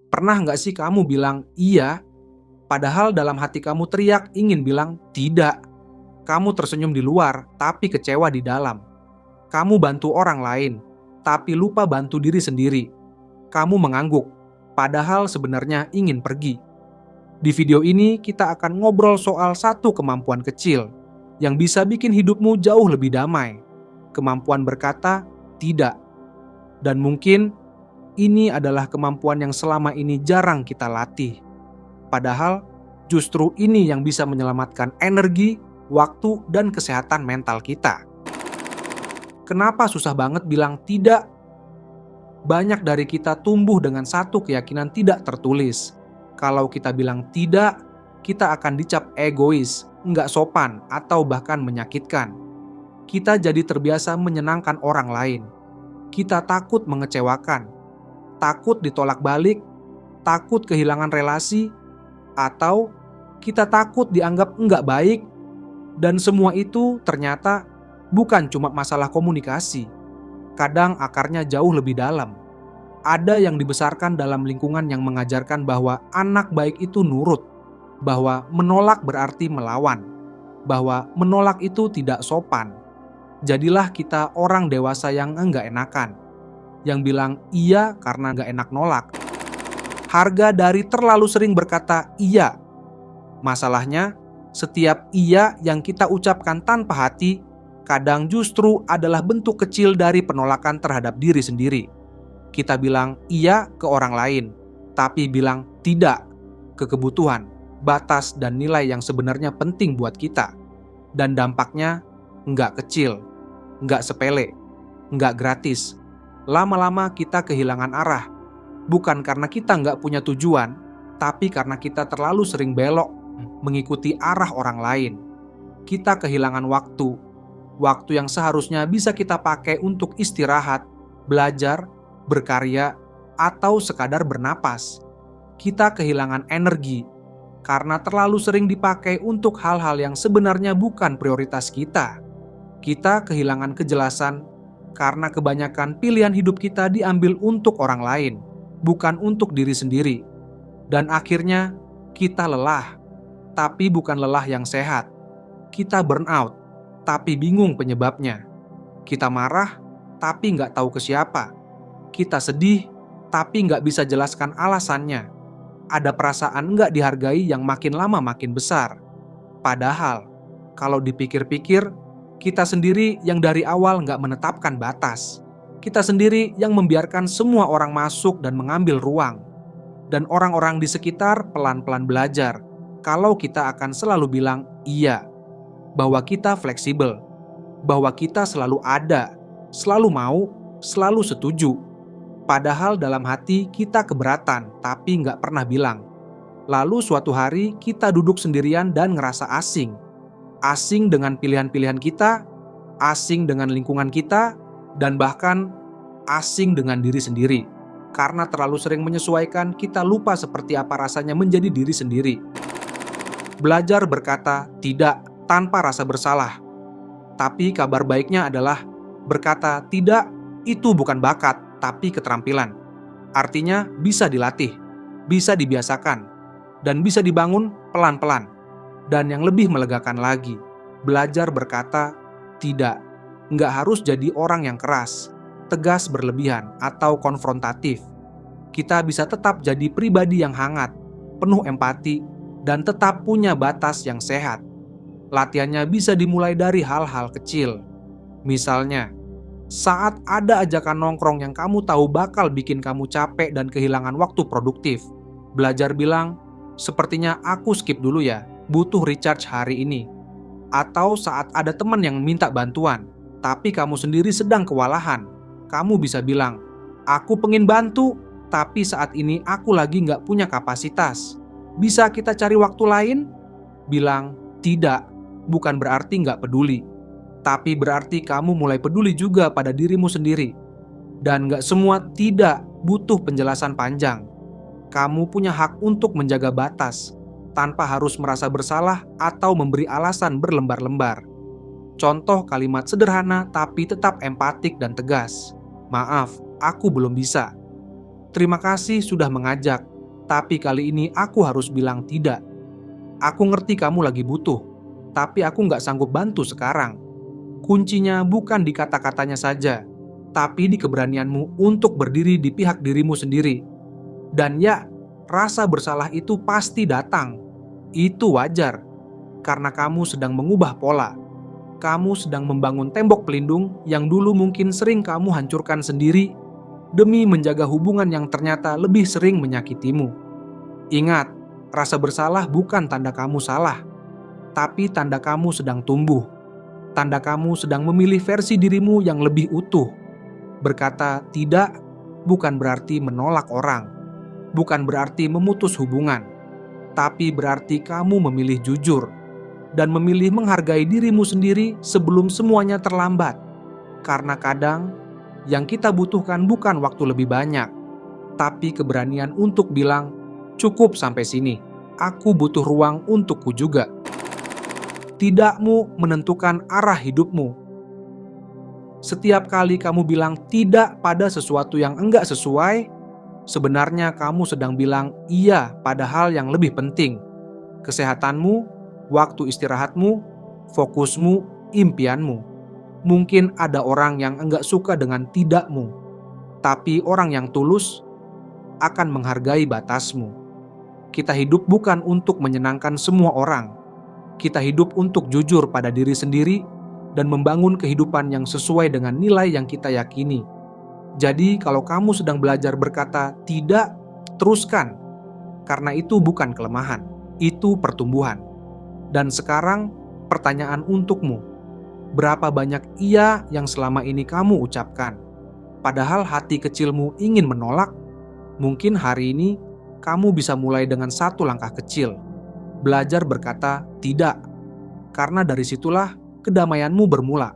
Pernah nggak sih kamu bilang iya, padahal dalam hati kamu teriak ingin bilang tidak? Kamu tersenyum di luar, tapi kecewa di dalam. Kamu bantu orang lain, tapi lupa bantu diri sendiri. Kamu mengangguk, padahal sebenarnya ingin pergi. Di video ini kita akan ngobrol soal satu kemampuan kecil yang bisa bikin hidupmu jauh lebih damai. Kemampuan berkata tidak. Dan mungkin ini adalah kemampuan yang selama ini jarang kita latih. Padahal justru ini yang bisa menyelamatkan energi, waktu, dan kesehatan mental kita. Kenapa susah banget bilang tidak? Banyak dari kita tumbuh dengan satu keyakinan tidak tertulis. Kalau kita bilang tidak, kita akan dicap egois, nggak sopan, atau bahkan menyakitkan. Kita jadi terbiasa menyenangkan orang lain. Kita takut mengecewakan, takut ditolak balik, takut kehilangan relasi, atau kita takut dianggap nggak baik. Dan semua itu ternyata bukan cuma masalah komunikasi. Kadang akarnya jauh lebih dalam. Ada yang dibesarkan dalam lingkungan yang mengajarkan bahwa anak baik itu nurut, bahwa menolak berarti melawan, bahwa menolak itu tidak sopan. Jadilah kita orang dewasa yang enggak enakan, yang bilang iya karena enggak enak nolak. Harga dari terlalu sering berkata iya. Masalahnya, setiap iya yang kita ucapkan tanpa hati, kadang justru adalah bentuk kecil dari penolakan terhadap diri sendiri. Kita bilang iya ke orang lain, tapi bilang tidak ke kebutuhan, batas, dan nilai yang sebenarnya penting buat kita. Dan dampaknya nggak kecil, nggak sepele, nggak gratis. Lama-lama kita kehilangan arah, bukan karena kita nggak punya tujuan, tapi karena kita terlalu sering belok mengikuti arah orang lain. Kita kehilangan waktu yang seharusnya bisa kita pakai untuk istirahat, belajar, berkarya, atau sekadar bernapas. Kita kehilangan energi karena terlalu sering dipakai untuk hal-hal yang sebenarnya bukan prioritas kita. Kita kehilangan kejelasan karena kebanyakan pilihan hidup kita diambil untuk orang lain, bukan untuk diri sendiri. Dan akhirnya kita lelah, tapi bukan lelah yang sehat. Kita burnout, tapi bingung penyebabnya. Kita marah, tapi nggak tahu ke siapa. Kita sedih, tapi nggak bisa jelaskan alasannya. Ada perasaan nggak dihargai yang makin lama makin besar. Padahal, kalau dipikir-pikir, kita sendiri yang dari awal nggak menetapkan batas. Kita sendiri yang membiarkan semua orang masuk dan mengambil ruang. Dan orang-orang di sekitar pelan-pelan belajar kalau kita akan selalu bilang iya. Bahwa kita fleksibel, bahwa kita selalu ada, selalu mau, selalu setuju. Padahal dalam hati kita keberatan, tapi nggak pernah bilang. Lalu suatu hari kita duduk sendirian dan ngerasa asing. Asing dengan pilihan-pilihan kita, asing dengan lingkungan kita, dan bahkan asing dengan diri sendiri. Karena terlalu sering menyesuaikan, kita lupa seperti apa rasanya menjadi diri sendiri. Belajar berkata tidak tanpa rasa bersalah. Tapi kabar baiknya adalah berkata tidak itu bukan bakat, tapi keterampilan. Artinya bisa dilatih, bisa dibiasakan, dan bisa dibangun pelan-pelan. Dan yang lebih melegakan lagi, belajar berkata tidak. Nggak harus jadi orang yang keras, tegas berlebihan, atau konfrontatif. Kita bisa tetap jadi pribadi yang hangat, penuh empati, dan tetap punya batas yang sehat. Latihannya bisa dimulai dari hal-hal kecil. Misalnya, saat ada ajakan nongkrong yang kamu tahu bakal bikin kamu capek dan kehilangan waktu produktif, belajar bilang, sepertinya aku skip dulu ya, butuh recharge hari ini. Atau saat ada teman yang minta bantuan, tapi kamu sendiri sedang kewalahan, kamu bisa bilang, aku pengen bantu, tapi saat ini aku lagi nggak punya kapasitas. Bisa kita cari waktu lain? Bilang tidak, bukan berarti nggak peduli. Tapi berarti kamu mulai peduli juga pada dirimu sendiri. Dan gak semua tidak butuh penjelasan panjang. Kamu punya hak untuk menjaga batas, tanpa harus merasa bersalah atau memberi alasan berlembar-lembar. Contoh kalimat sederhana tapi tetap empatik dan tegas. Maaf, aku belum bisa. Terima kasih sudah mengajak, tapi kali ini aku harus bilang tidak. Aku ngerti kamu lagi butuh, tapi aku nggak sanggup bantu sekarang. Kuncinya bukan di kata-katanya saja, tapi di keberanianmu untuk berdiri di pihak dirimu sendiri. Dan ya, rasa bersalah itu pasti datang. Itu wajar, karena kamu sedang mengubah pola. Kamu sedang membangun tembok pelindung yang dulu mungkin sering kamu hancurkan sendiri demi menjaga hubungan yang ternyata lebih sering menyakitimu. Ingat, rasa bersalah bukan tanda kamu salah, tapi tanda kamu sedang tumbuh. Tanda kamu sedang memilih versi dirimu yang lebih utuh. Berkata tidak bukan berarti menolak orang, bukan berarti memutus hubungan, tapi berarti kamu memilih jujur dan memilih menghargai dirimu sendiri sebelum semuanya terlambat. Karena kadang yang kita butuhkan bukan waktu lebih banyak, tapi keberanian untuk bilang, cukup sampai sini, aku butuh ruang untukku juga. Tidakmu menentukan arah hidupmu. Setiap kali kamu bilang tidak pada sesuatu yang enggak sesuai, sebenarnya kamu sedang bilang iya pada hal yang lebih penting. Kesehatanmu, waktu istirahatmu, fokusmu, impianmu. Mungkin ada orang yang enggak suka dengan tidakmu, tapi orang yang tulus akan menghargai batasmu. Kita hidup bukan untuk menyenangkan semua orang. Kita hidup untuk jujur pada diri sendiri dan membangun kehidupan yang sesuai dengan nilai yang kita yakini. Jadi kalau kamu sedang belajar berkata tidak, teruskan. Karena itu bukan kelemahan, itu pertumbuhan. Dan sekarang pertanyaan untukmu. Berapa banyak iya yang selama ini kamu ucapkan? Padahal hati kecilmu ingin menolak. Mungkin hari ini kamu bisa mulai dengan satu langkah kecil. Belajar berkata tidak. Karena dari situlah kedamaianmu bermula.